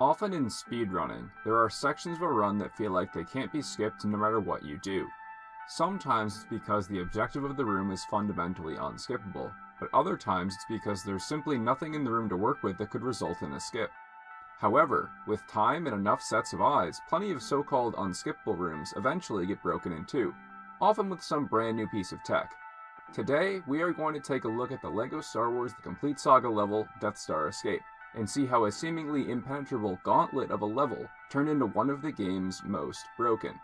Often in speedrunning, there are sections of a run that feel like they can't be skipped no matter what you do. Sometimes it's because the objective of the room is fundamentally unskippable, but other times it's because there's simply nothing in the room to work with that could result in a skip. However, with time and enough sets of eyes, plenty of so-called unskippable rooms eventually get broken in two, often with some brand new piece of tech. Today, we are going to take a look at the LEGO Star Wars The Complete Saga level, Death Star Escape, and see how a seemingly impenetrable gauntlet of a level turned into one of the game's most broken.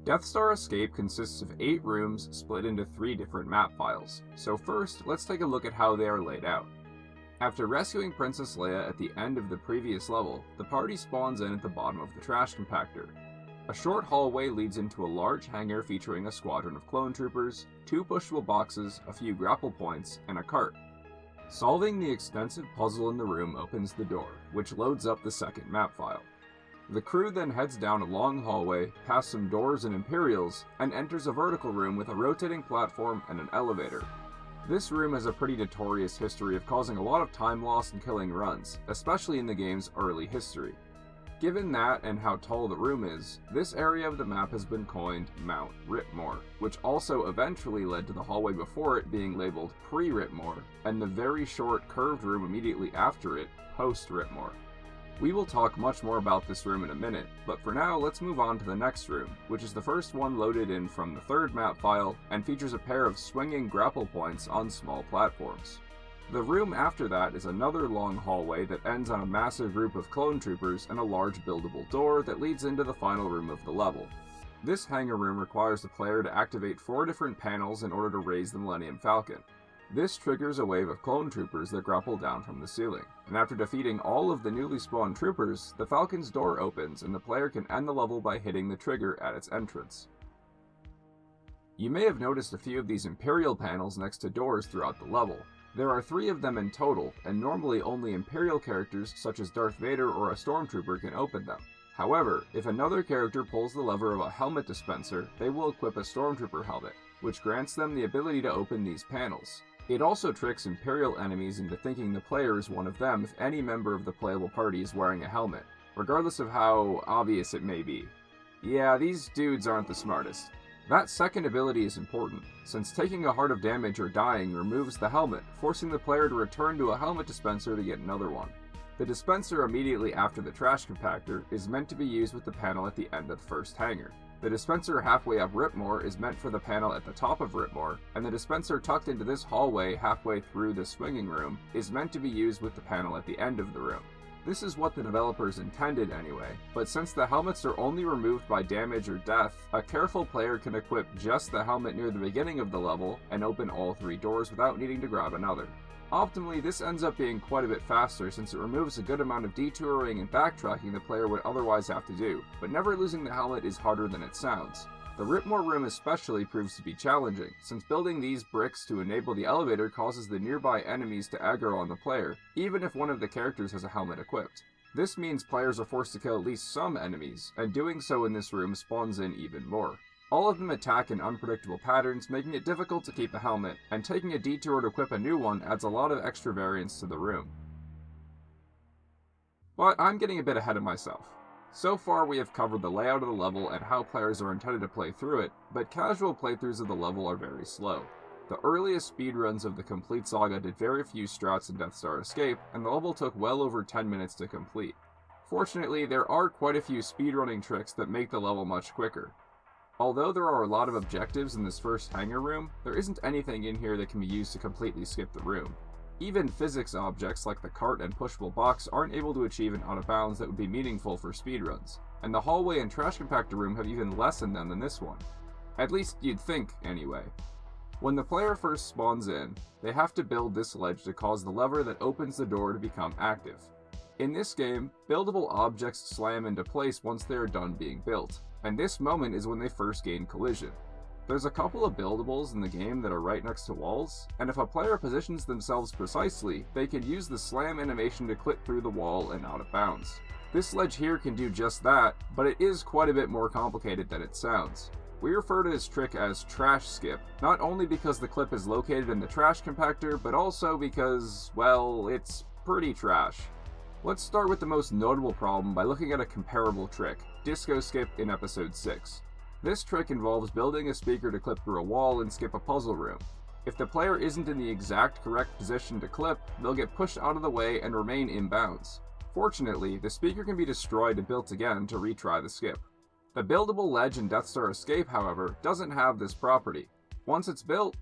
Death Star Escape consists of 8 rooms split into 3 different map files, so first, let's take a look at how they are laid out. After rescuing Princess Leia at the end of the previous level, the party spawns in at the bottom of the trash compactor. A short hallway leads into a large hangar featuring a squadron of clone troopers, 2 pushable boxes, a few grapple points, and a cart. Solving the extensive puzzle in the room opens the door, which loads up the second map file. The crew then heads down a long hallway, past some doors and Imperials, and enters a vertical room with a rotating platform and an elevator. This room has a pretty notorious history of causing a lot of time loss and killing runs, especially in the game's early history. Given that and how tall the room is, this area of the map has been coined Mount Ripmore, which also eventually led to the hallway before it being labeled Pre-Ripmore, and the very short curved room immediately after it, Post-Ripmore. We will talk much more about this room in a minute, but for now let's move on to the next room, which is the first one loaded in from the third map file and features a pair of swinging grapple points on small platforms. The room after that is another long hallway that ends on a massive group of clone troopers and a large buildable door that leads into the final room of the level. This hangar room requires the player to activate 4 different panels in order to raise the Millennium Falcon. This triggers a wave of clone troopers that grapple down from the ceiling, and after defeating all of the newly spawned troopers, the Falcon's door opens and the player can end the level by hitting the trigger at its entrance. You may have noticed a few of these Imperial panels next to doors throughout the level. There are 3 of them in total, and normally only Imperial characters such as Darth Vader or a Stormtrooper can open them. However, if another character pulls the lever of a helmet dispenser, they will equip a Stormtrooper helmet, which grants them the ability to open these panels. It also tricks Imperial enemies into thinking the player is one of them if any member of the playable party is wearing a helmet, regardless of how obvious it may be. Yeah, these dudes aren't the smartest. That second ability is important, since taking a heart of damage or dying removes the helmet, forcing the player to return to a helmet dispenser to get another one. The dispenser immediately after the trash compactor is meant to be used with the panel at the end of the first hangar. The dispenser halfway up Ripmore is meant for the panel at the top of Ripmore, and the dispenser tucked into this hallway halfway through the swinging room is meant to be used with the panel at the end of the room. This is what the developers intended anyway, but since the helmets are only removed by damage or death, a careful player can equip just the helmet near the beginning of the level and open all 3 doors without needing to grab another. Optimally, this ends up being quite a bit faster since it removes a good amount of detouring and backtracking the player would otherwise have to do, but never losing the helmet is harder than it sounds. The Ripmore room especially proves to be challenging, since building these bricks to enable the elevator causes the nearby enemies to aggro on the player, even if one of the characters has a helmet equipped. This means players are forced to kill at least some enemies, and doing so in this room spawns in even more. All of them attack in unpredictable patterns, making it difficult to keep a helmet, and taking a detour to equip a new one adds a lot of extra variance to the room. But I'm getting a bit ahead of myself. So far we have covered the layout of the level and how players are intended to play through it, but casual playthroughs of the level are very slow. The earliest speedruns of the Complete Saga did very few strats in Death Star Escape, and the level took well over 10 minutes to complete. Fortunately, there are quite a few speedrunning tricks that make the level much quicker. Although there are a lot of objectives in this first hangar room, there isn't anything in here that can be used to completely skip the room. Even physics objects like the cart and pushable box aren't able to achieve an out of bounds that would be meaningful for speedruns. and the hallway and trash compactor room have even less in them than this one. At least you'd think, anyway. When the player first spawns in, they have to build this ledge to cause the lever that opens the door to become active. In this game, buildable objects slam into place once they are done being built, and this moment is when they first gain collision. There's a couple of buildables in the game that are right next to walls, and if a player positions themselves precisely, they can use the slam animation to clip through the wall and out of bounds. This ledge here can do just that, but it is quite a bit more complicated than it sounds. We refer to this trick as trash skip, not only because the clip is located in the trash compactor, but also because, well, it's pretty trash. Let's start with the most notable problem by looking at a comparable trick, disco skip in episode 6. This trick involves building a speaker to clip through a wall and skip a puzzle room. If the player isn't in the exact correct position to clip, they'll get pushed out of the way and remain in bounds. Fortunately, the speaker can be destroyed and built again to retry the skip. The buildable ledge in Death Star Escape, however, doesn't have this property. Once it's built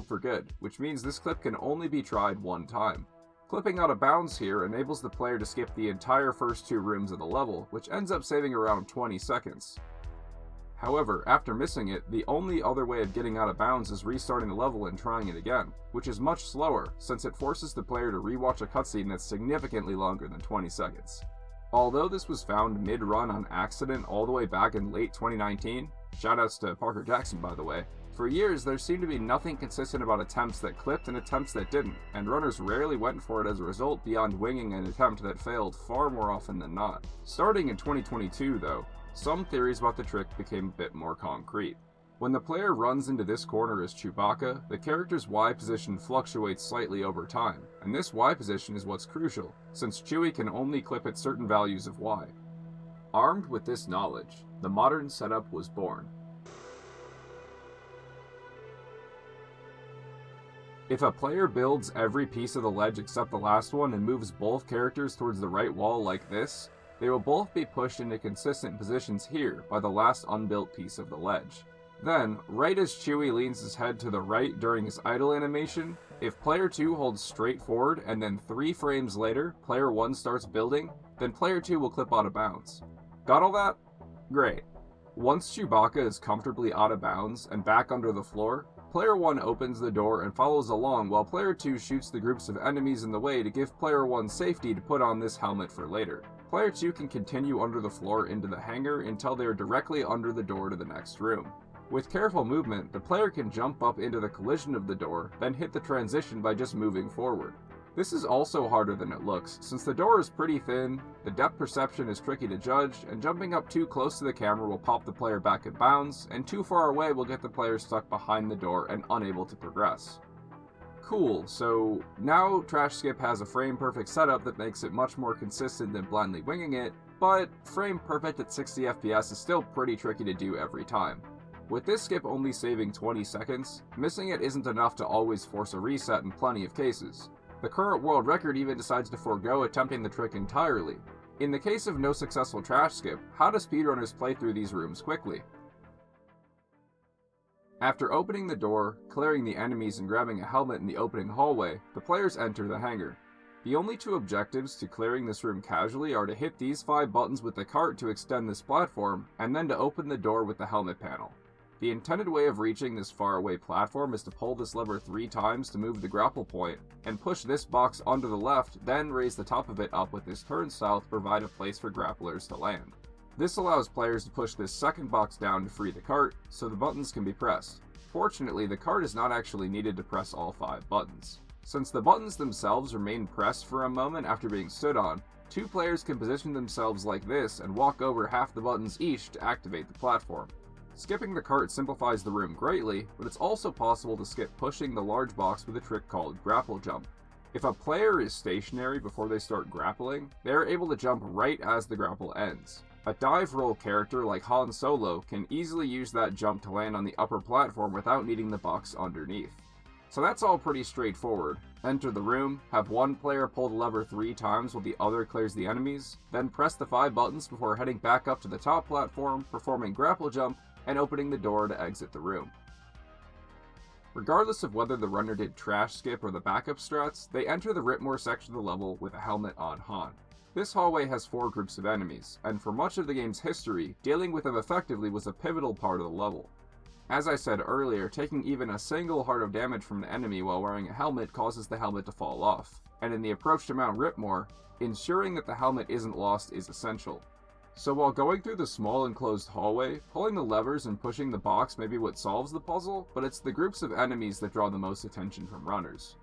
for good, which means this clip can only be tried one time. Clipping out of bounds here enables the player to skip the entire first 2 rooms of the level, which ends up saving around 20 seconds. However, after missing it, the only other way of getting out of bounds is restarting the level and trying it again, which is much slower since it forces the player to rewatch a cutscene that's significantly longer than 20 seconds. Although this was found mid-run on accident all the way back in late 2019, shoutouts to Parker Jackson by the way, for years there seemed to be nothing consistent about attempts that clipped and attempts that didn't, and runners rarely went for it as a result beyond winging an attempt that failed far more often than not. Starting in 2022 though, some theories about the trick became a bit more concrete. When the player runs into this corner as Chewbacca, the character's Y position fluctuates slightly over time, and this Y position is what's crucial, since Chewie can only clip at certain values of Y. Armed with this knowledge, the modern setup was born. If a player builds every piece of the ledge except the last one and moves both characters towards the right wall like this, they will both be pushed into consistent positions here by the last unbuilt piece of the ledge. Then, right as Chewie leans his head to the right during his idle animation, if player 2 holds straight forward and then 3 frames later, player 1 starts building, then player 2 will clip out of bounds. Got all that? Great. Once Chewbacca is comfortably out of bounds and back under the floor, player 1 opens the door and follows along while player 2 shoots the groups of enemies in the way to give player 1 safety to put on this helmet for later. Player 2 can continue under the floor into the hangar until they are directly under the door to the next room. With careful movement, the player can jump up into the collision of the door, then hit the transition by just moving forward. This is also harder than it looks, since the door is pretty thin, the depth perception is tricky to judge, and jumping up too close to the camera will pop the player back in bounds, and too far away will get the player stuck behind the door and unable to progress. Cool, so now Trash Skip has a frame perfect setup that makes it much more consistent than blindly winging it, but frame perfect at 60 FPS is still pretty tricky to do every time. With this skip only saving 20 seconds, missing it isn't enough to always force a reset in plenty of cases. The current world record even decides to forego attempting the trick entirely. In the case of no successful Trash Skip, how do speedrunners play through these rooms quickly? After opening the door, clearing the enemies and grabbing a helmet in the opening hallway, the players enter the hangar. The only 2 objectives to clearing this room casually are to hit these 5 buttons with the cart to extend this platform, and then to open the door with the helmet panel. The intended way of reaching this faraway platform is to pull this lever 3 times to move the grapple point, and push this box onto the left, then raise the top of it up with this turnstile to provide a place for grapplers to land. This allows players to push this second box down to free the cart, so the buttons can be pressed. Fortunately, the cart is not actually needed to press all 5 buttons. Since the buttons themselves remain pressed for a moment after being stood on, 2 players can position themselves like this and walk over half the buttons each to activate the platform. Skipping the cart simplifies the room greatly, but it's also possible to skip pushing the large box with a trick called grapple jump. If a player is stationary before they start grappling, they are able to jump right as the grapple ends. A dive roll character like Han Solo can easily use that jump to land on the upper platform without needing the box underneath. So that's all pretty straightforward. Enter the room, have one player pull the lever 3 times while the other clears the enemies, then press the 5 buttons before heading back up to the top platform, performing grapple jump, and opening the door to exit the room. Regardless of whether the runner did Trash Skip or the backup strats, they enter the Ripmore section of the level with a helmet on Han. This hallway has 4 groups of enemies, and for much of the game's history, dealing with them effectively was a pivotal part of the level. As I said earlier, taking even a single heart of damage from an enemy while wearing a helmet causes the helmet to fall off, and in the approach to Mount Ripmore, ensuring that the helmet isn't lost is essential. So while going through the small enclosed hallway, pulling the levers and pushing the box may be what solves the puzzle, but it's the groups of enemies that draw the most attention from runners.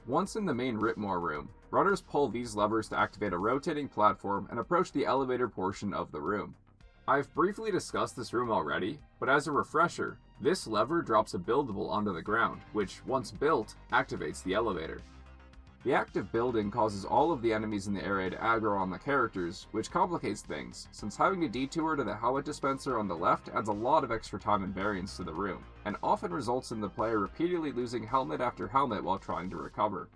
Once in the main Ripmore room, runners pull these levers to activate a rotating platform and approach the elevator portion of the room. I've briefly discussed this room already, but as a refresher, this lever drops a buildable onto the ground, which, once built, activates the elevator. The act of building causes all of the enemies in the area to aggro on the characters, which complicates things, since having to detour to the helmet dispenser on the left adds a lot of extra time and variance to the room, and often results in the player repeatedly losing helmet after helmet while trying to recover.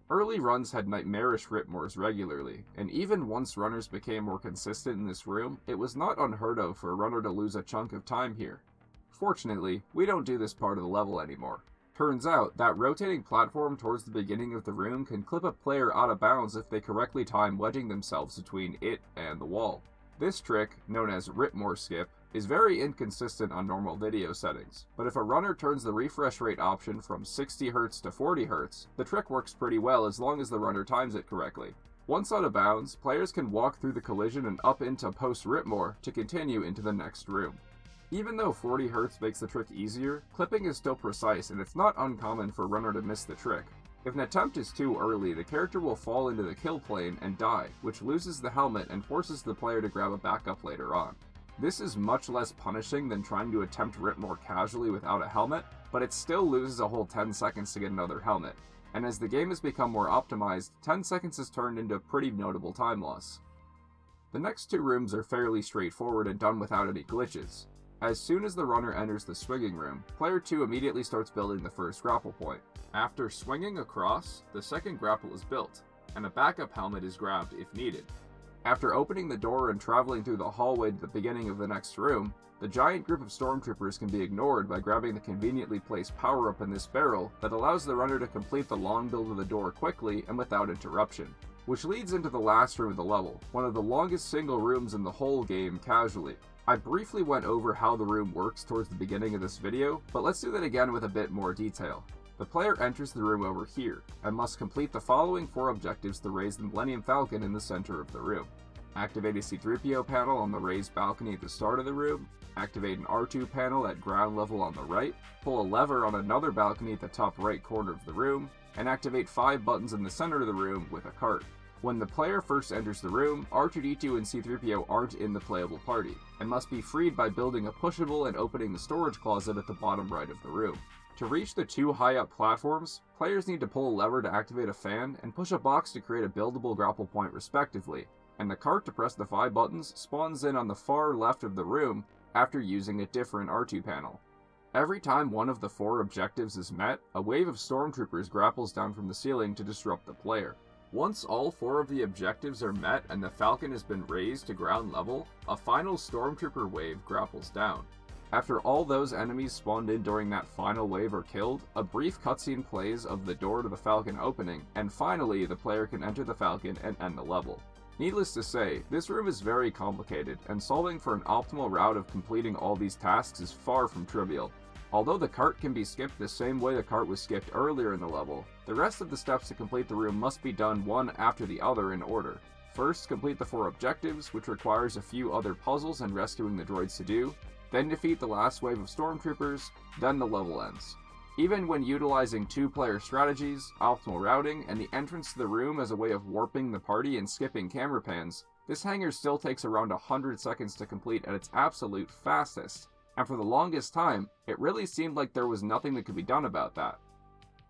Early runs had nightmarish Ripmores regularly, and even once runners became more consistent in this room, it was not unheard of for a runner to lose a chunk of time here. Fortunately, we don't do this part of the level anymore. Turns out that rotating platform towards the beginning of the room can clip a player out of bounds if they correctly time wedging themselves between it and the wall. This trick, known as Ripmore skip, is very inconsistent on normal video settings, but if a runner turns the refresh rate option from 60Hz to 40Hz, the trick works pretty well as long as the runner times it correctly. Once out of bounds, players can walk through the collision and up into post-Ripmore to continue into the next room. Even though 40Hz makes the trick easier, clipping is still precise and it's not uncommon for a runner to miss the trick. If an attempt is too early, the character will fall into the kill plane and die, which loses the helmet and forces the player to grab a backup later on. This is much less punishing than trying to attempt Ripmore casually without a helmet, but it still loses a whole 10 seconds to get another helmet, and as the game has become more optimized, 10 seconds has turned into a pretty notable time loss. The next 2 rooms are fairly straightforward and done without any glitches. As soon as the runner enters the swinging room, player 2 immediately starts building the first grapple point. After swinging across, the second grapple is built, and a backup helmet is grabbed if needed. After opening the door and traveling through the hallway to the beginning of the next room, the giant group of stormtroopers can be ignored by grabbing the conveniently placed power-up in this barrel that allows the runner to complete the long build of the door quickly and without interruption. Which leads into the last room of the level, one of the longest single rooms in the whole game casually. I briefly went over how the room works towards the beginning of this video, but let's do that again with a bit more detail. The player enters the room over here, and must complete the following 4 objectives to raise the Millennium Falcon in the center of the room. Activate a C-3PO panel on the raised balcony at the start of the room, activate an R2 panel at ground level on the right, pull a lever on another balcony at the top right corner of the room, and activate 5 buttons in the center of the room with a cart. When the player first enters the room, R2-D2 and C-3PO aren't in the playable party, and must be freed by building a pushable and opening the storage closet at the bottom right of the room. To reach the 2 high-up platforms, players need to pull a lever to activate a fan and push a box to create a buildable grapple point respectively, and the cart to press the 5 buttons spawns in on the far left of the room after using a different R2 panel. Every time one of the 4 objectives is met, a wave of stormtroopers grapples down from the ceiling to disrupt the player. Once all 4 of the objectives are met and the Falcon has been raised to ground level, a final stormtrooper wave grapples down. After all those enemies spawned in during that final wave are killed, a brief cutscene plays of the door to the Falcon opening, and finally the player can enter the Falcon and end the level. Needless to say, this room is very complicated, and solving for an optimal route of completing all these tasks is far from trivial. Although the cart can be skipped the same way the cart was skipped earlier in the level, the rest of the steps to complete the room must be done one after the other in order. First, complete the 4 objectives, which requires a few other puzzles and rescuing the droids to do, then defeat the last wave of stormtroopers, then the level ends. Even when utilizing 2-player strategies, optimal routing, and the entrance to the room as a way of warping the party and skipping camera pans, this hangar still takes around 100 seconds to complete at its absolute fastest. And for the longest time, it really seemed like there was nothing that could be done about that.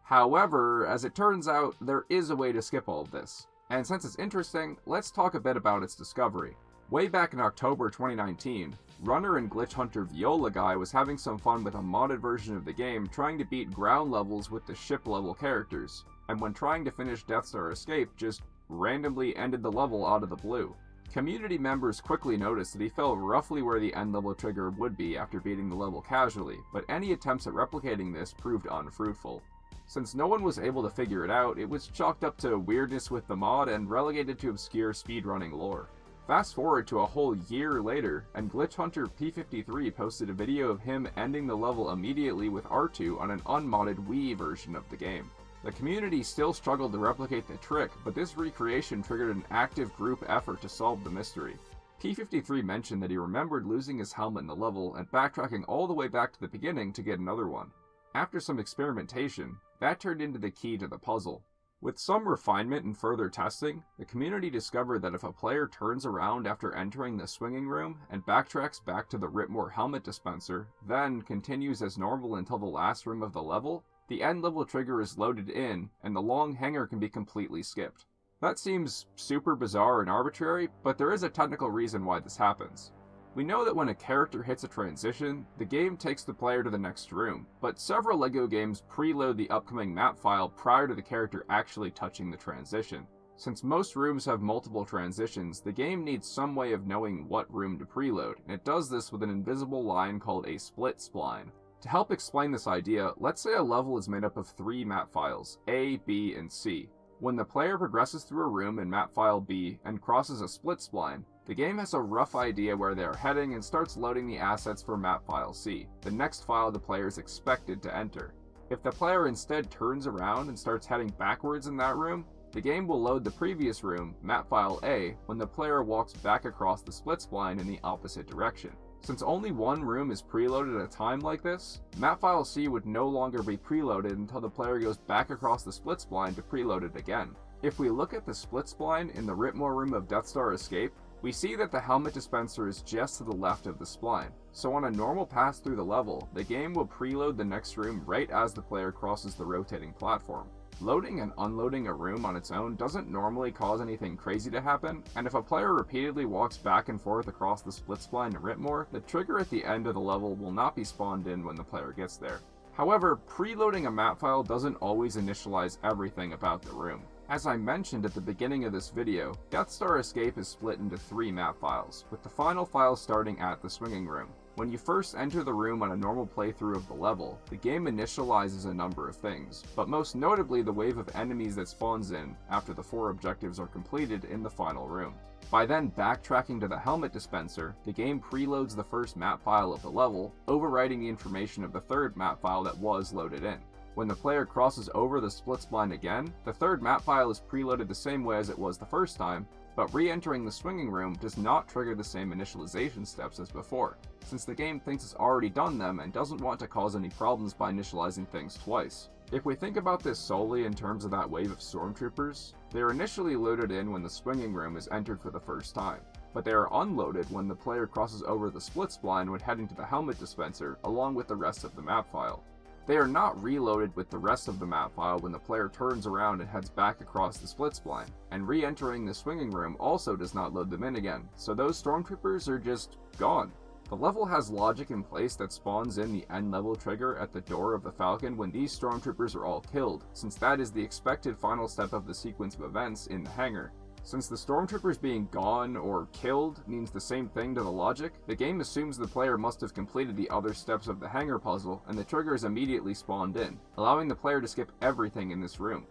However, as it turns out, there is a way to skip all of this. And since it's interesting, let's talk a bit about its discovery. Way back in October 2019, runner and glitch hunter Viola Guy was having some fun with a modded version of the game trying to beat ground levels with the ship level characters, and when trying to finish Death Star Escape, just randomly ended the level out of the blue. Community members quickly noticed that he fell roughly where the end level trigger would be after beating the level casually, but any attempts at replicating this proved unfruitful. Since no one was able to figure it out, it was chalked up to weirdness with the mod and relegated to obscure speedrunning lore. Fast forward to a whole year later, and glitch hunter P53 posted a video of him ending the level immediately with R2 on an unmodded Wii version of the game. The community still struggled to replicate the trick, but this recreation triggered an active group effort to solve the mystery. P53 mentioned that he remembered losing his helmet in the level and backtracking all the way back to the beginning to get another one. After some experimentation, that turned into the key to the puzzle. With some refinement and further testing, the community discovered that if a player turns around after entering the swinging room and backtracks back to the Ripmore helmet dispenser, then continues as normal until the last room of the level, the end level trigger is loaded in and the long hanger can be completely skipped. That seems super bizarre and arbitrary, but there is a technical reason why this happens. We know that when a character hits a transition, the game takes the player to the next room, but several LEGO games preload the upcoming map file prior to the character actually touching the transition. Since most rooms have multiple transitions, the game needs some way of knowing what room to preload, and it does this with an invisible line called a split spline. To help explain this idea, let's say a level is made up of 3 map files, A, B, and C. When the player progresses through a room in map file B and crosses a split spline, the game has a rough idea where they are heading and starts loading the assets for map file C, the next file the player is expected to enter. If the player instead turns around and starts heading backwards in that room, the game will load the previous room, map file A, when the player walks back across the split spline in the opposite direction. Since only one room is preloaded at a time like this, map file C would no longer be preloaded until the player goes back across the split spline to preload it again. If we look at the split spline in the Ripmore room of Death Star Escape, we see that the helmet dispenser is just to the left of the spline, so on a normal pass through the level, the game will preload the next room right as the player crosses the rotating platform. Loading and unloading a room on its own doesn't normally cause anything crazy to happen, and if a player repeatedly walks back and forth across the split spline in Ripmore, the trigger at the end of the level will not be spawned in when the player gets there. However, preloading a map file doesn't always initialize everything about the room. As I mentioned at the beginning of this video, Death Star Escape is split into 3 map files, with the final file starting at the swinging room. When you first enter the room on a normal playthrough of the level, the game initializes a number of things, but most notably the wave of enemies that spawns in after the 4 objectives are completed in the final room. By then backtracking to the helmet dispenser, the game preloads the first map file of the level, overwriting the information of the third map file that was loaded in. When the player crosses over the split spline again, the third map file is preloaded the same way as it was the first time, but re-entering the swinging room does not trigger the same initialization steps as before, since the game thinks it's already done them and doesn't want to cause any problems by initializing things twice. If we think about this solely in terms of that wave of stormtroopers, they are initially loaded in when the swinging room is entered for the first time, but they are unloaded when the player crosses over the split spline when heading to the helmet dispenser along with the rest of the map file. They are not reloaded with the rest of the map file when the player turns around and heads back across the split spline, and re-entering the swinging room also does not load them in again, so those stormtroopers are just gone. The level has logic in place that spawns in the end level trigger at the door of the Falcon when these stormtroopers are all killed, since that is the expected final step of the sequence of events in the hangar. Since the stormtroopers being gone or killed means the same thing to the logic, the game assumes the player must have completed the other steps of the hangar puzzle and the trigger is immediately spawned in, allowing the player to skip everything in this room.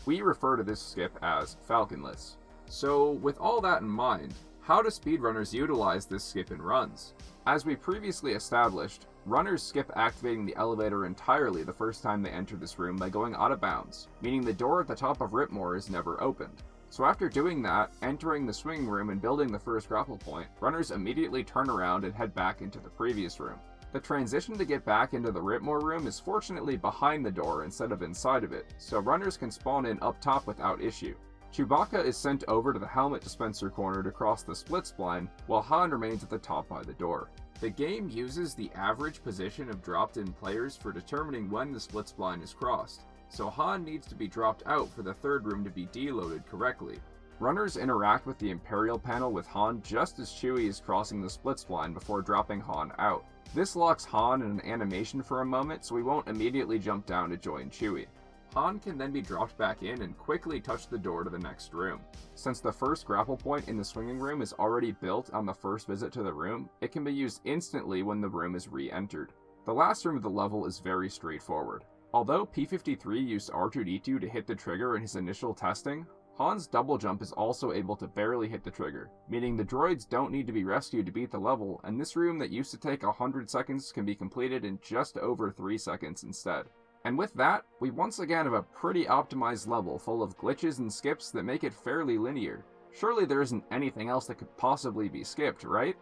We refer to this skip as Falconless. So with all that in mind, how do speedrunners utilize this skip in runs? As we previously established, runners skip activating the elevator entirely the first time they enter this room by going out of bounds, meaning the door at the top of Ripmore is never opened. So after doing that, entering the swinging room and building the first grapple point, runners immediately turn around and head back into the previous room. The transition to get back into the Ripmore room is fortunately behind the door instead of inside of it, so runners can spawn in up top without issue. Chewbacca is sent over to the helmet dispenser corner to cross the split spline, while Han remains at the top by the door. The game uses the average position of dropped-in players for determining when the split spline is crossed, so Han needs to be dropped out for the third room to be deloaded correctly. Runners interact with the Imperial panel with Han just as Chewie is crossing the split spline before dropping Han out. This locks Han in an animation for a moment, so we won't immediately jump down to join Chewie. Han can then be dropped back in and quickly touch the door to the next room. Since the first grapple point in the swinging room is already built on the first visit to the room, it can be used instantly when the room is re-entered. The last room of the level is very straightforward. Although P53 used R2-D2 to hit the trigger in his initial testing, Han's double jump is also able to barely hit the trigger, meaning the droids don't need to be rescued to beat the level, and this room that used to take 100 seconds can be completed in just over 3 seconds instead. And with that, we once again have a pretty optimized level full of glitches and skips that make it fairly linear. Surely there isn't anything else that could possibly be skipped, right?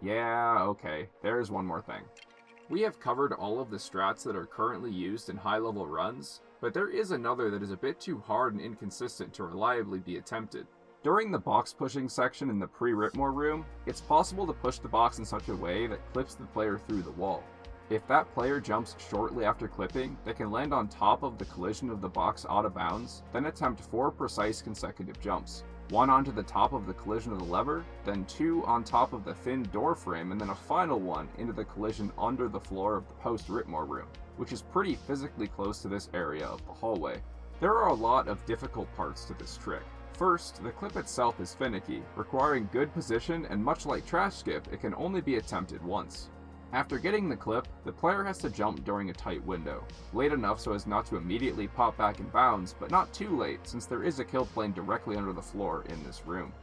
Yeah, okay, there's one more thing. We have covered all of the strats that are currently used in high-level runs, but there is another that is a bit too hard and inconsistent to reliably be attempted. During the box pushing section in the pre-Ripmore room, it's possible to push the box in such a way that clips the player through the wall. If that player jumps shortly after clipping, they can land on top of the collision of the box out of bounds, then attempt 4 precise consecutive jumps. 1 onto the top of the collision of the lever, then 2 on top of the thin door frame, and then a final one into the collision under the floor of the post-Ripmore room, which is pretty physically close to this area of the hallway. There are a lot of difficult parts to this trick. First, the clip itself is finicky, requiring good position, and much like Trash Skip, it can only be attempted once. After getting the clip, the player has to jump during a tight window, late enough so as not to immediately pop back in bounds, but not too late since there is a kill plane directly under the floor in this room.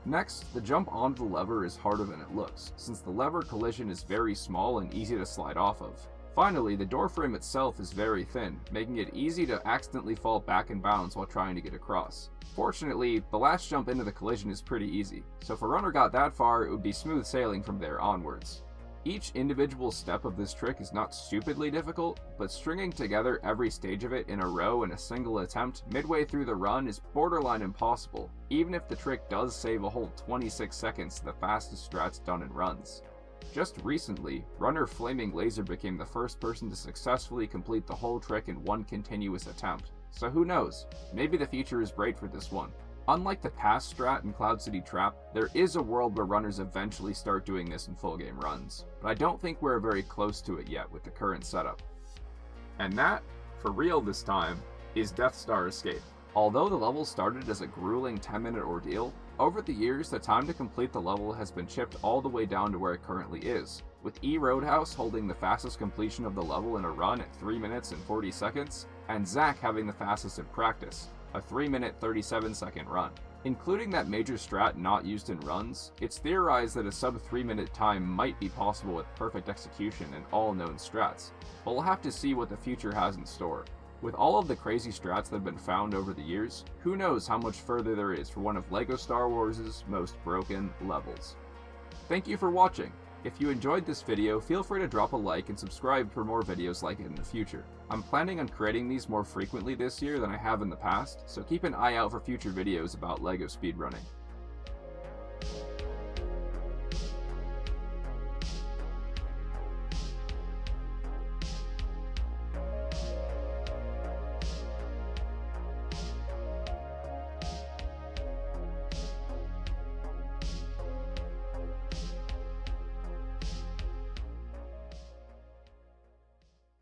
Next, the jump onto the lever is harder than it looks, since the lever collision is very small and easy to slide off of. Finally, the door frame itself is very thin, making it easy to accidentally fall back in bounds while trying to get across. Fortunately, the last jump into the collision is pretty easy, so if a runner got that far, it would be smooth sailing from there onwards. Each individual step of this trick is not stupidly difficult, but stringing together every stage of it in a row in a single attempt midway through the run is borderline impossible, even if the trick does save a whole 26 seconds to the fastest strats done in runs. Just recently, runner Flaming Laser became the first person to successfully complete the whole trick in one continuous attempt, so who knows, maybe the future is bright for this one. Unlike the past strat in Cloud City Trap, there is a world where runners eventually start doing this in full game runs, but I don't think we're very close to it yet with the current setup. And that, for real this time, is Death Star Escape. Although the level started as a grueling 10-minute ordeal, over the years the time to complete the level has been chipped all the way down to where it currently is, with E Roadhouse holding the fastest completion of the level in a run at 3 minutes and 40 seconds, and Zach having the fastest in practice, a 3-minute 37-second run. Including that major strat not used in runs, it's theorized that a sub 3-minute time might be possible with perfect execution in all known strats, but we'll have to see what the future has in store. With all of the crazy strats that have been found over the years, who knows how much further there is for one of LEGO Star Wars' most broken levels. Thank you for watching. If you enjoyed this video, feel free to drop a like and subscribe for more videos like it in the future. I'm planning on creating these more frequently this year than I have in the past, so keep an eye out for future videos about LEGO speedrunning.